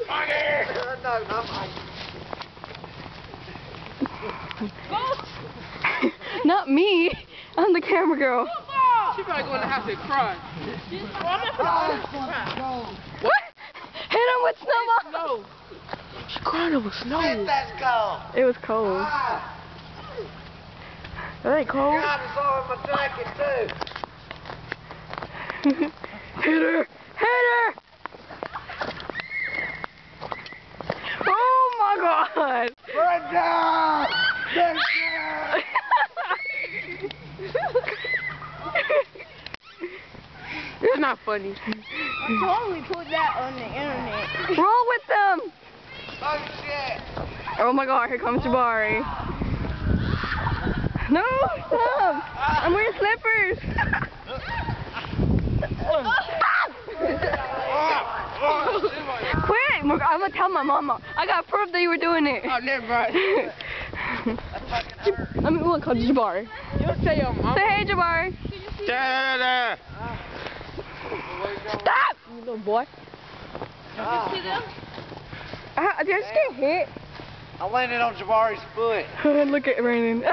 gosh. No, not mine. Not me. I'm the camera girl. She probably going to have to cry. What? Hit him with snowball. No. She crying over snow. That's cold. It was cold. It ain't cold. God, it's all in my jacket too. Hit her! Hit her! Oh my god! Brenda! It's not funny. I totally put that on the internet. Roll with them! Oh shit! Oh my god, here comes Jabari. No, stop! I'm wearing slippers! Wait, I'm gonna tell my mama. I got proof that you were doing it. Oh, never mind. I mean, we'll call Jabari. You say your mama. Say hey, Jabari. Stop! You little boy. Did you see them? I just get hit. I landed on Jabari's foot. Look at Brandon.